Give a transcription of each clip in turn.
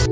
Ni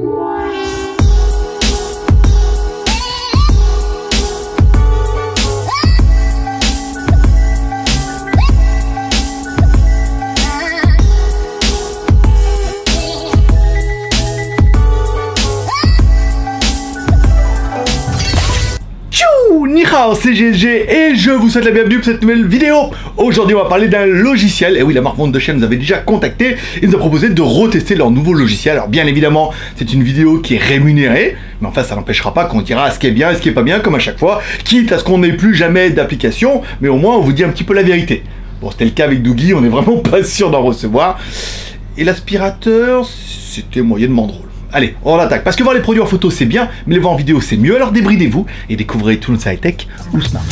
hao, c'est GLG et je vous souhaite la bienvenue pour cette nouvelle vidéo. Aujourd'hui on va parler d'un logiciel, et oui, la marque Wondershare nous avait déjà contacté et nous a proposé de retester leur nouveau logiciel. Alors bien évidemment c'est une vidéo qui est rémunérée, mais enfin ça n'empêchera pas qu'on dira ce qui est bien et ce qui est pas bien comme à chaque fois, quitte à ce qu'on n'ait plus jamais d'application, mais au moins on vous dit un petit peu la vérité. Bon, c'était le cas avec Dougie, on est vraiment pas sûr d'en recevoir. Et l'aspirateur, c'était moyennement drôle. Allez, on attaque, parce que voir les produits en photo c'est bien, mais les voir en vidéo c'est mieux, alors débridez-vous et découvrez tout notre high-tech ou smart.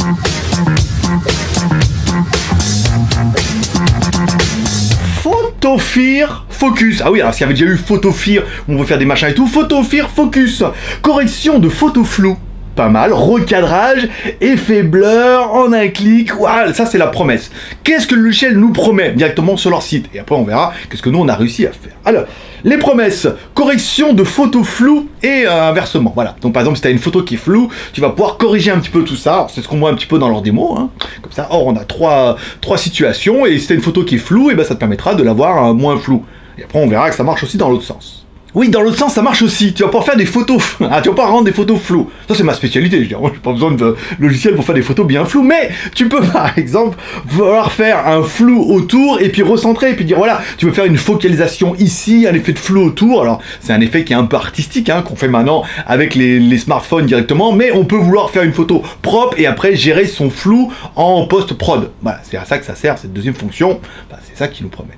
Photophire Focus. Ah oui, alors s'il y avait déjà eu Photophire, où on peut faire des machins et tout, Photophire Focus. Correction de photo floue. Pas mal, recadrage, effet blur, en un clic, voilà, ça c'est la promesse. Qu'est-ce que le logiciel nous promet directement sur leur site? Et après on verra qu'est-ce que nous on a réussi à faire. Alors, les promesses, correction de photos floues et inversement, voilà. Donc par exemple si tu as une photo qui est floue, tu vas pouvoir corriger un petit peu tout ça, c'est ce qu'on voit un petit peu dans leur démo, hein. Comme ça, or on a trois situations, et si tu as une photo qui est floue, et ben ça te permettra de l'avoir moins floue. Et après on verra que ça marche aussi dans l'autre sens. Oui, dans l'autre sens, ça marche aussi. Tu vas pouvoir faire des photos. Ah, tu vas pas rendre des photos floues. Ça, c'est ma spécialité. Je veux dire, moi, j'ai pas besoin de logiciel pour faire des photos bien floues. Mais tu peux, par exemple, vouloir faire un flou autour et puis recentrer. Et puis dire, voilà, tu veux faire une focalisation ici, un effet de flou autour. Alors, c'est un effet qui est un peu artistique, hein, qu'on fait maintenant avec les smartphones directement. Mais on peut vouloir faire une photo propre et après gérer son flou en post-prod. Voilà, c'est à ça que ça sert, cette deuxième fonction. Bah, c'est ça qu'ils nous promettent.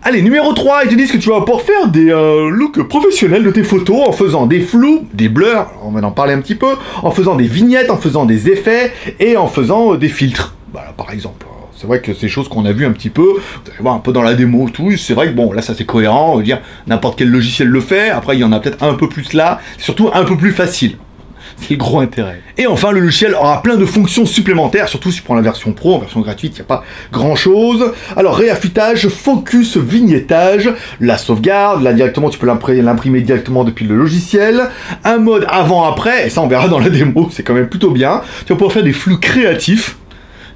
Allez, numéro 3, ils te disent que tu vas pouvoir faire des looks professionnels de tes photos en faisant des flous, des blurs, on va en parler un petit peu, en faisant des vignettes, en faisant des effets et en faisant des filtres. Voilà, par exemple. C'est vrai que c'est des choses qu'on a vu un petit peu, vous allez voir un peu dans la démo, tout, c'est vrai que bon, là ça c'est cohérent, on veut dire n'importe quel logiciel le fait, après il y en a peut-être un peu plus là, c'est surtout un peu plus facile. C'est le gros intérêt. Et enfin, le logiciel aura plein de fonctions supplémentaires, surtout si tu prends la version pro, en version gratuite, il n'y a pas grand chose. Alors, réaffûtage, focus, vignettage, la sauvegarde, là directement, tu peux l'imprimer directement depuis le logiciel. Un mode avant-après, et ça on verra dans la démo, c'est quand même plutôt bien. Tu vas pouvoir faire des flux créatifs.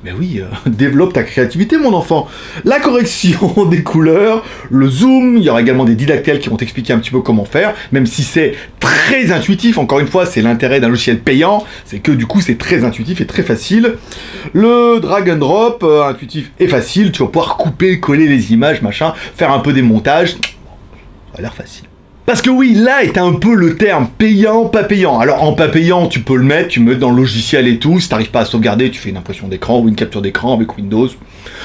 Mais oui, développe ta créativité mon enfant. La correction des couleurs, le zoom, il y aura également des didactels qui vont t'expliquer un petit peu comment faire, même si c'est très intuitif, encore une fois, c'est l'intérêt d'un logiciel payant, c'est que du coup c'est très intuitif et très facile. Le drag and drop, intuitif et facile, tu vas pouvoir couper, coller les images, machin, faire un peu des montages, ça a l'air facile. Parce que oui, là est un peu le terme payant, pas payant. Alors en pas payant, tu peux le mettre, tu mets dans le logiciel et tout. Si t'arrives pas à sauvegarder, tu fais une impression d'écran ou une capture d'écran avec Windows.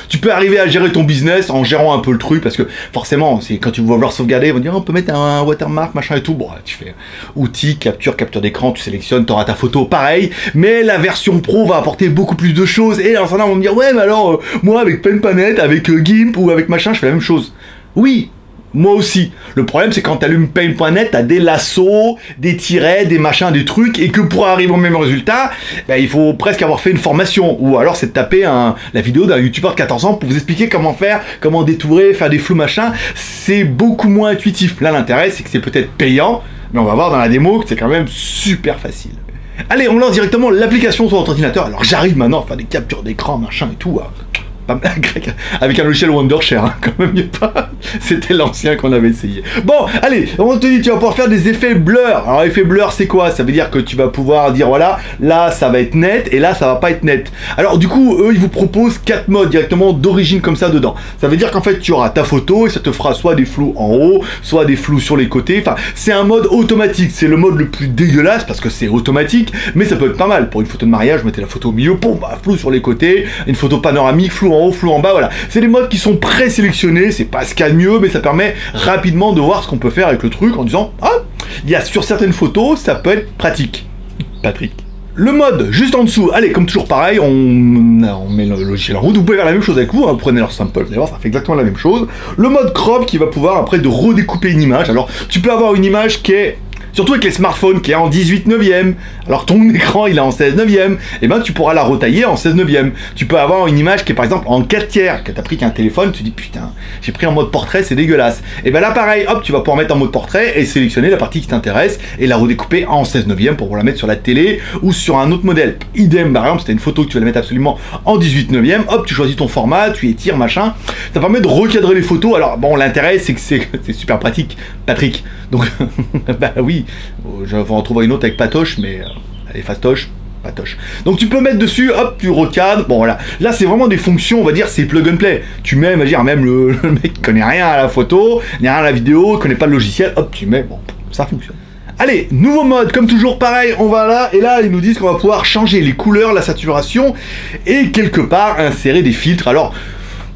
Tu peux arriver à gérer ton business en gérant un peu le truc, parce que forcément, c'est quand tu vas vouloir sauvegarder, ils vont dire on peut mettre un watermark, machin et tout. Bon, tu fais outils, capture d'écran, tu sélectionnes, t'auras ta photo, pareil. Mais la version pro va apporter beaucoup plus de choses. Et alors, ça, on va me dire ouais, mais alors moi avec PenPanet, avec GIMP ou avec machin, je fais la même chose. Oui. Moi aussi. Le problème, c'est quand tu allumes Paint.net, t'as des lassos, des tirets, des machins, des trucs, et que pour arriver au même résultat, ben, il faut presque avoir fait une formation. Ou alors, c'est de taper la vidéo d'un youtubeur de 14 ans pour vous expliquer comment faire, comment détourer, faire des flous, machin. C'est beaucoup moins intuitif. Là, l'intérêt, c'est que c'est peut-être payant, mais on va voir dans la démo que c'est quand même super facile. Allez, on lance directement l'application sur votre ordinateur. Alors, j'arrive maintenant à faire des captures d'écran, machin et tout. Avec un logiciel Wondershare, hein, quand même, pas. C'était l'ancien qu'on avait essayé. Bon, allez, on te dit, tu vas pouvoir faire des effets blur. Alors, effet blur, c'est quoi? Ça veut dire que tu vas pouvoir dire, voilà, là, ça va être net, et là, ça va pas être net. Alors, du coup, eux, ils vous proposent 4 modes directement d'origine comme ça dedans. Ça veut dire qu'en fait, tu auras ta photo, et ça te fera soit des flous en haut, soit des flous sur les côtés. Enfin, c'est un mode automatique. C'est le mode le plus dégueulasse, parce que c'est automatique, mais ça peut être pas mal. Pour une photo de mariage, mettez la photo au milieu, boum, bah, flou sur les côtés, une photo panoramique, flou en haut, flou en bas, voilà. C'est des modes qui sont présélectionnés, c'est pas ce qu'il y a de mieux, mais ça permet rapidement de voir ce qu'on peut faire avec le truc en disant ah, il y a sur certaines photos, ça peut être pratique. Patrick. Le mode, juste en dessous, allez, comme toujours pareil, on met le logiciel en route, vous pouvez faire la même chose avec vous, hein, vous prenez leur sample, vous allez voir, ça fait exactement la même chose. Le mode crop qui va pouvoir après de redécouper une image, alors tu peux avoir une image qui est Surtout avec les smartphones qui est en 18/9, alors que ton écran il est en 16/9, et ben tu pourras la retailler en 16/9. Tu peux avoir une image qui est par exemple en 4/3, que t'as pris qu'un téléphone, tu dis putain, j'ai pris en mode portrait, c'est dégueulasse. Et ben là pareil, hop, tu vas pouvoir mettre en mode portrait et sélectionner la partie qui t'intéresse et la redécouper en 16/9 pour la mettre sur la télé ou sur un autre modèle. Idem, par exemple, si t'as une photo que tu vas la mettre absolument en 18/9, hop, tu choisis ton format, tu étires, machin. Ça permet de recadrer les photos. Alors bon, l'intérêt c'est que c'est super pratique, Patrick. Donc, bah oui, je vais en trouver une autre avec Patoche, mais elle est fastoche. Patoche. Donc tu peux mettre dessus, hop, tu recadres. Bon voilà, là c'est vraiment des fonctions, on va dire, c'est plug and play. Tu mets, on va dire, même le mec qui connaît rien à la photo, ni rien à la vidéo, connaît pas le logiciel, hop, tu mets, bon, ça fonctionne. Allez, nouveau mode, comme toujours pareil, on va là, et là ils nous disent qu'on va pouvoir changer les couleurs, la saturation, et quelque part insérer des filtres. Alors,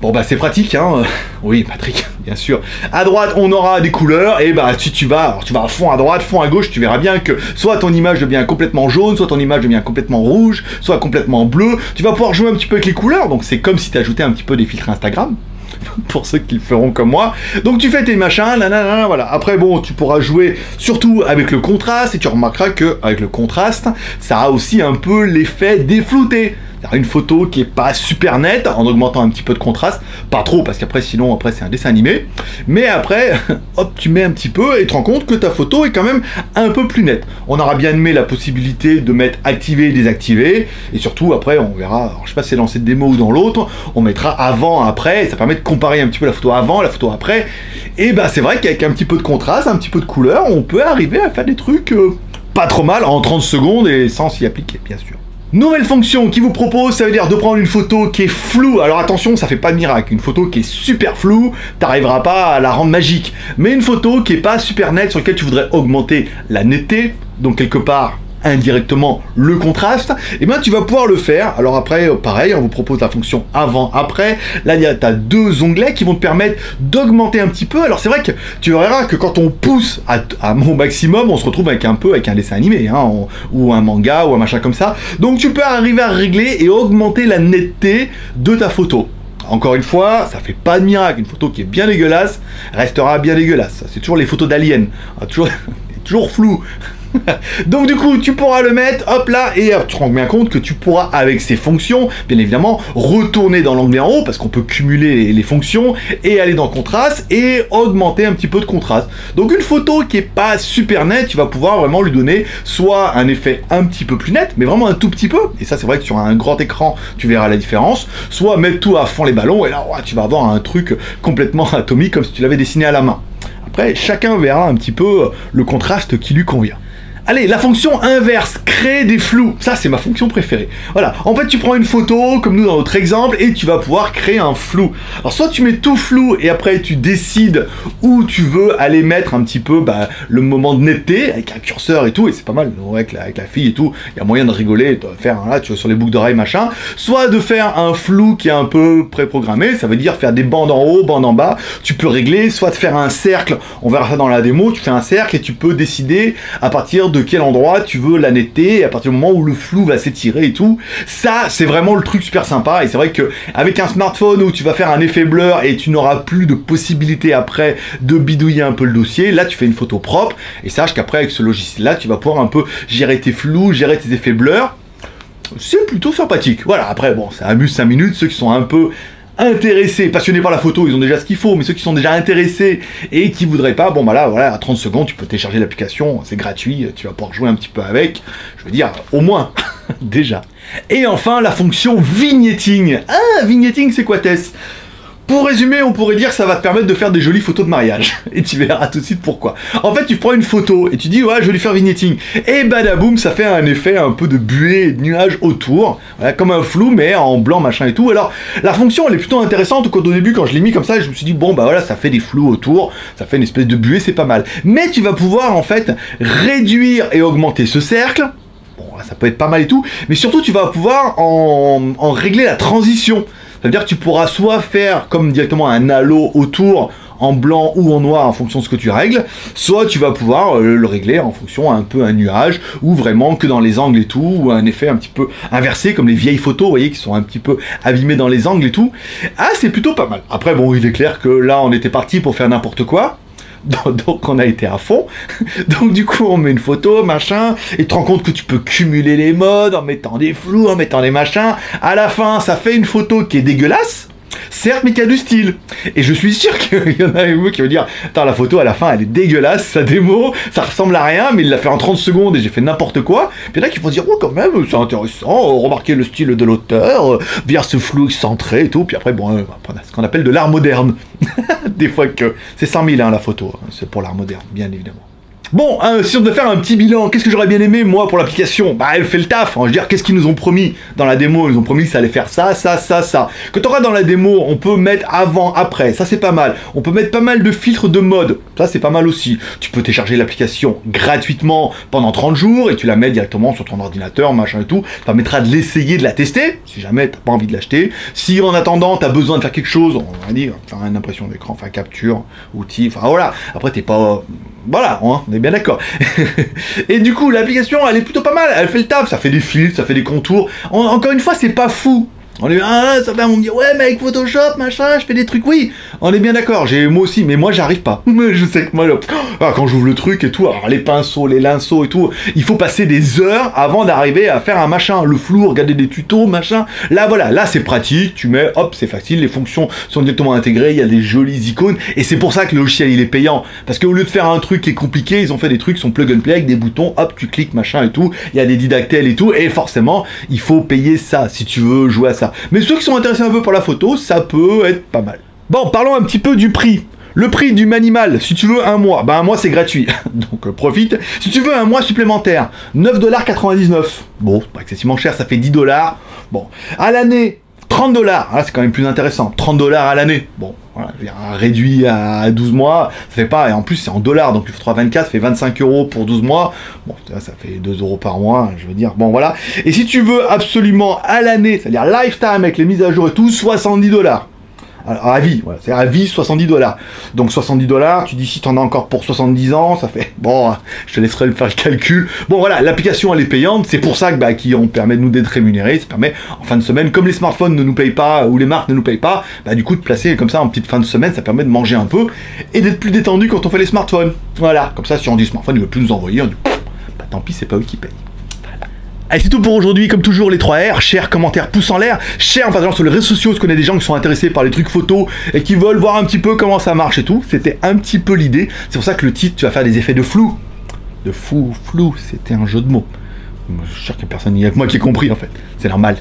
bon bah c'est pratique, hein. Oui, Patrick, bien sûr. À droite, on aura des couleurs, et bah si tu vas à fond à droite, fond à gauche, tu verras bien que soit ton image devient complètement jaune, soit ton image devient complètement rouge, soit complètement bleu. Tu vas pouvoir jouer un petit peu avec les couleurs, donc c'est comme si tu ajoutais un petit peu des filtres Instagram. Pour ceux qui le feront comme moi. Donc tu fais tes machins, nanana, voilà. Après bon, tu pourras jouer surtout avec le contraste, et tu remarqueras que avec le contraste, ça a aussi un peu l'effet déflouté. Une photo qui est pas super nette, en augmentant un petit peu de contraste, pas trop, parce qu'après sinon après c'est un dessin animé, mais après, hop, tu mets un petit peu et tu te rends compte que ta photo est quand même un peu plus nette. On aura bien aimé la possibilité de mettre activer et désactiver, et surtout après on verra, alors, je sais pas si c'est dans cette démo ou dans l'autre, on mettra avant, après, et ça permet de comparer un petit peu la photo avant, la photo après, et bah c'est vrai qu'avec un petit peu de contraste, un petit peu de couleur, on peut arriver à faire des trucs pas trop mal en 30 secondes et sans s'y appliquer, bien sûr. Nouvelle fonction qui vous propose, ça veut dire de prendre une photo qui est floue. Alors attention, ça fait pas de miracle. Une photo qui est super floue, t'arriveras pas à la rendre magique. Mais une photo qui est pas super nette, sur laquelle tu voudrais augmenter la netteté, donc quelque part indirectement le contraste, et bien tu vas pouvoir le faire. Alors après, pareil, on vous propose la fonction avant-après. Là, tu as deux onglets qui vont te permettre d'augmenter un petit peu. Alors c'est vrai que tu verras que quand on pousse à mon maximum, on se retrouve avec un dessin animé, hein, ou un manga, ou un machin comme ça. Donc tu peux arriver à régler et augmenter la netteté de ta photo. Encore une fois, ça fait pas de miracle. Une photo qui est bien dégueulasse restera bien dégueulasse. C'est toujours les photos d'aliens. Toujours flou. Donc du coup, tu pourras le mettre, hop là, et tu te rends bien compte que tu pourras, avec ces fonctions, bien évidemment, retourner dans l'onglet en haut, parce qu'on peut cumuler les fonctions, et aller dans contraste, et augmenter un petit peu de contraste. Donc une photo qui est pas super nette, tu vas pouvoir vraiment lui donner soit un effet un petit peu plus net, mais vraiment un tout petit peu, et ça c'est vrai que sur un grand écran, tu verras la différence, soit mettre tout à fond les ballons, et là, ouais, tu vas avoir un truc complètement atomique, comme si tu l'avais dessiné à la main. Après, chacun verra un petit peu le contraste qui lui convient. Allez, la fonction inverse, créer des flous. Ça, c'est ma fonction préférée. Voilà, en fait, tu prends une photo, comme nous dans notre exemple, et tu vas pouvoir créer un flou. Alors, soit tu mets tout flou, et après, tu décides où tu veux aller mettre un petit peu le moment de netteté, avec un curseur et tout, et c'est pas mal, avec la fille et tout, il y a moyen de rigoler, de faire, là, tu vois, sur les boucles d'oreilles, machin. Soit de faire un flou qui est un peu préprogrammé, ça veut dire faire des bandes en haut, bandes en bas. Tu peux régler, soit de faire un cercle, on verra ça dans la démo, tu fais un cercle, et tu peux décider à partir de quel endroit tu veux la netteté, et à partir du moment où le flou va s'étirer et tout. Ça, c'est vraiment le truc super sympa, et c'est vrai que avec un smartphone où tu vas faire un effet blur et tu n'auras plus de possibilité après de bidouiller un peu le dossier, là tu fais une photo propre, et sache qu'après avec ce logiciel là tu vas pouvoir un peu gérer tes flous, gérer tes effets blur. C'est plutôt sympathique. Voilà, après bon, ça amuse 5 minutes, ceux qui sont un peu intéressés, passionnés par la photo, ils ont déjà ce qu'il faut, mais ceux qui sont déjà intéressés et qui voudraient pas, bon bah là, voilà, à 30 secondes, tu peux télécharger l'application, c'est gratuit, tu vas pouvoir jouer un petit peu avec, je veux dire, au moins, déjà. Et enfin, la fonction vignetting. Ah, vignetting, c'est quoi, Tess ? Pour résumer, on pourrait dire que ça va te permettre de faire des jolies photos de mariage. Et tu verras tout de suite pourquoi. En fait, tu prends une photo et tu dis, ouais, je vais lui faire vignetting. Et badaboum, ça fait un effet un peu de buée et de nuages autour. Voilà, comme un flou, mais en blanc, machin et tout. Alors, la fonction, elle est plutôt intéressante. Au début, quand je l'ai mis comme ça, je me suis dit, bon, bah voilà, ça fait des flous autour. Ça fait une espèce de buée, c'est pas mal. Mais tu vas pouvoir, en fait, réduire et augmenter ce cercle. Bon, ça peut être pas mal et tout. Mais surtout, tu vas pouvoir en régler la transition. Ça veut dire que tu pourras soit faire comme directement un halo autour en blanc ou en noir en fonction de ce que tu règles, soit tu vas pouvoir le régler en fonction un peu un nuage, ou vraiment que dans les angles et tout, ou un effet un petit peu inversé, comme les vieilles photos, vous voyez, qui sont un petit peu abîmées dans les angles et tout. Ah, c'est plutôt pas mal. Après, bon, il est clair que là, on était parti pour faire n'importe quoi. Donc on a été à fond. Donc du coup on met une photo, machin, et tu te rends compte que tu peux cumuler les modes en mettant des flous, en mettant des machins. À la fin, ça fait une photo qui est dégueulasse. Certes, mais qui a du style. Et je suis sûr qu'il y en a un qui va dire attends, la photo à la fin elle est dégueulasse, sa démo, ça ressemble à rien, mais il l'a fait en 30 secondes et j'ai fait n'importe quoi. Puis il y en a qui vont dire oh, quand même, c'est intéressant, remarquez le style de l'auteur, via ce flou excentré et tout. Puis après, bon, on a ce qu'on appelle de l'art moderne. Des fois que c'est 100 000 hein, la photo, hein, c'est pour l'art moderne, bien évidemment. Bon, si on devait faire un petit bilan, qu'est-ce que j'aurais bien aimé, moi, pour l'application? Bah, elle fait le taf. Hein. Je veux dire, qu'est-ce qu'ils nous ont promis dans la démo? Ils nous ont promis que ça allait faire ça, ça, ça, ça. Que t'auras dans la démo, on peut mettre avant, après. Ça, c'est pas mal. On peut mettre pas mal de filtres de mode. Ça, c'est pas mal aussi. Tu peux télécharger l'application gratuitement pendant 30 jours et tu la mets directement sur ton ordinateur, machin et tout. Ça permettra de l'essayer, de la tester, si jamais t'as pas envie de l'acheter. Si, en attendant, t'as besoin de faire quelque chose, on va dire, faire une impression d'écran, enfin, capture, outil, enfin, voilà. Après, t'es pas... Voilà, hein, on est bien d'accord. Et du coup, l'application, elle est plutôt pas mal. Elle fait le taf, ça fait des filtres, ça fait des contours. Encore une fois, c'est pas fou. On est ça va, on me dit ouais mais avec Photoshop machin je fais des trucs, oui on est bien d'accord, moi aussi, mais moi j'arrive pas. Mais je sais que moi quand j'ouvre le truc et tout, alors les pinceaux, les linceaux et tout, il faut passer des heures avant d'arriver à faire un machin, le flou, regarder des tutos machin. Là voilà, là c'est pratique, tu mets hop, c'est facile, les fonctions sont directement intégrées, il y a des jolies icônes et c'est pour ça que le logiciel il est payant, parce qu'au lieu de faire un truc qui est compliqué, ils ont fait des trucs qui sont plug and play avec des boutons, hop tu cliques machin et tout, il y a des didactèles et tout, et forcément il faut payer ça si tu veux jouer à ça. Mais ceux qui sont intéressés un peu par la photo, ça peut être pas mal. Bon, parlons un petit peu du prix. Le prix du Manimal, si tu veux un mois, ben un mois c'est gratuit, donc profite. Si tu veux un mois supplémentaire, 9,99 $. Bon, pas excessivement cher, ça fait 10 $. Bon, à l'année, 30 $. Ah, c'est quand même plus intéressant, 30 $ à l'année. Bon, voilà, je veux dire, réduit à 12 mois, ça fait pas, et en plus c'est en dollars, donc il faudra 24, ça fait 25 € pour 12 mois. Bon, ça fait 2 € par mois, je veux dire, bon voilà. Et si tu veux absolument à l'année, c'est-à-dire lifetime avec les mises à jour et tout, 70 $. Alors, à vie, voilà, c'est à vie 70 $. Donc 70 $, tu dis si t'en as encore pour 70 ans, ça fait... Bon, je te laisserai faire le calcul. Bon voilà, l'application elle est payante, c'est pour ça que on permet de nous d'être rémunérés, ça permet en fin de semaine, comme les smartphones ne nous payent pas, ou les marques ne nous payent pas, du coup de placer comme ça en petite fin de semaine, ça permet de manger un peu, et d'être plus détendu quand on fait les smartphones. Voilà, comme ça si on dit smartphone, il ne veut plus nous envoyer, on dit tant pis, c'est pas eux qui payent. Allez, c'est tout pour aujourd'hui. Comme toujours, les 3 R, share, commentaire, pouce en l'air, share par exemple sur les réseaux sociaux, parce qu'on a des gens qui sont intéressés par les trucs photos et qui veulent voir un petit peu comment ça marche et tout. C'était un petit peu l'idée. C'est pour ça que le titre, tu vas faire des effets de flou. De flou, c'était un jeu de mots. Je suis sûr qu'il n'y a personne, il n'y a que moi qui ai compris en fait. C'est normal,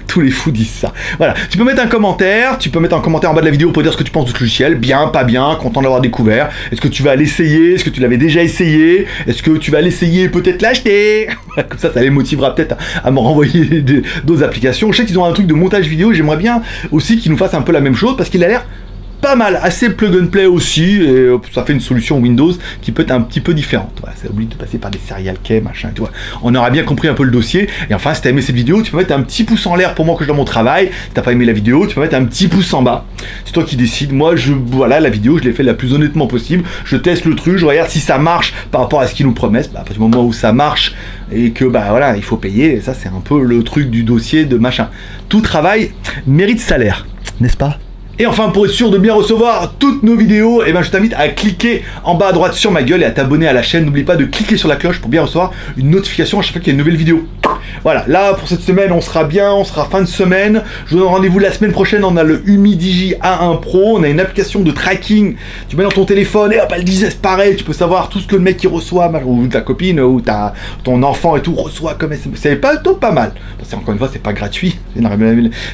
tous les fous disent ça. Voilà, tu peux mettre un commentaire, en bas de la vidéo pour dire ce que tu penses de ce logiciel, bien, pas bien, content de l'avoir découvert. Est-ce que tu vas l'essayer? Est-ce que tu l'avais déjà essayé? Est-ce que tu vas l'essayer et peut-être l'acheter? Comme ça les motivera peut-être à me renvoyer d'autres applications. Je sais qu'ils ont un truc de montage vidéo, j'aimerais bien aussi qu'ils nous fassent un peu la même chose parce qu'il a l'air pas mal, assez plug and play aussi, et ça fait une solution Windows qui peut être un petit peu différente. Voilà, ça oublie de passer par des serial key, machin et tout. On aura bien compris un peu le dossier. Et enfin, si t'as aimé cette vidéo, tu peux mettre un petit pouce en l'air pour moi que je dois mon travail. Si t'as pas aimé la vidéo, tu peux mettre un petit pouce en bas. C'est toi qui décides. Moi, voilà, la vidéo, je l'ai fait la plus honnêtement possible. Je teste le truc, je regarde si ça marche par rapport à ce qu'ils nous promettent. À partir du moment où ça marche et que voilà, il faut payer. Et ça, c'est un peu le truc du dossier de machin. Tout travail mérite salaire, n'est-ce pas? Et enfin, pour être sûr de bien recevoir toutes nos vidéos, je t'invite à cliquer en bas à droite sur ma gueule et à t'abonner à la chaîne. N'oublie pas de cliquer sur la cloche pour bien recevoir une notification à chaque fois qu'il y a une nouvelle vidéo. Voilà, là pour cette semaine, on sera bien, on sera fin de semaine. Je vous donne rendez-vous la semaine prochaine, on a le Humidigi A1 Pro, on a une application de tracking. Tu mets dans ton téléphone et hop, elle disparaît, tu peux savoir tout ce que le mec qui reçoit, ou ta copine, ou ton enfant et tout reçoit comme SMS. C'est pas mal. Parce que, encore une fois, c'est pas gratuit,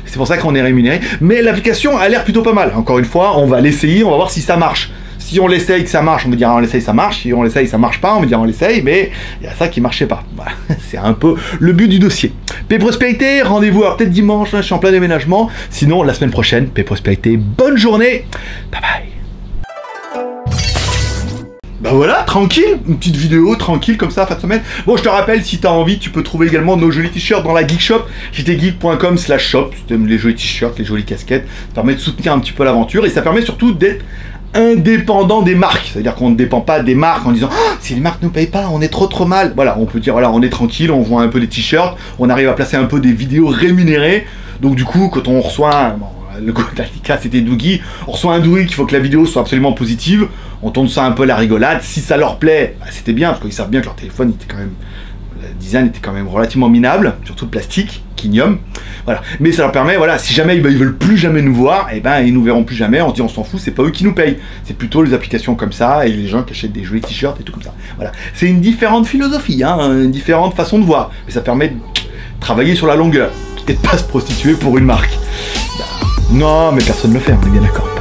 c'est pour ça qu'on est rémunéré. Mais l'application a l'air plutôt pas mal. Encore une fois, on va l'essayer, on va voir si ça marche. Si on l'essaye, que ça marche, on me dira on l'essaye, ça marche. Si on l'essaye, ça marche pas, on me dira on l'essaye, mais il y a ça qui marchait pas. Voilà. C'est un peu le but du dossier. Paix Prospérité, rendez-vous alors peut-être dimanche, là, je suis en plein déménagement. Sinon, la semaine prochaine, Paix Prospérité, bonne journée, bye bye. Voilà, tranquille, une petite vidéo tranquille comme ça, fin de semaine. Bon, je te rappelle, si tu as envie, tu peux trouver également nos jolis t-shirts dans la Geek Shop, jtgeek.com/shop. Si tu aimes les jolis t-shirts, les jolies casquettes, ça permet de soutenir un petit peu l'aventure et ça permet surtout d'être indépendant des marques. C'est-à-dire qu'on ne dépend pas des marques en disant oh, si les marques ne nous payent pas, on est trop mal. Voilà, on peut dire voilà, on est tranquille, on vend un peu des t-shirts, on arrive à placer un peu des vidéos rémunérées. Donc du coup, quand on reçoit le coup d'Alika, c'était Dougie. On reçoit un douille qu'il faut que la vidéo soit absolument positive. on tourne ça un peu à la rigolade. Si ça leur plaît, bah, c'était bien, parce qu'ils savent bien que leur téléphone était quand même, le design était quand même relativement minable, surtout le plastique, Kinium. Voilà. Mais ça leur permet, voilà, si jamais ils veulent plus jamais nous voir, et ben ils nous verront plus jamais. On se dit on s'en fout, c'est pas eux qui nous payent, c'est plutôt les applications comme ça et les gens qui achètent des jolis t-shirts et tout comme ça. Voilà. C'est une différente philosophie, hein, une différente façon de voir, mais ça permet de travailler sur la longueur et de pas se prostituer pour une marque. Non, mais personne ne le fait, on est bien d'accord.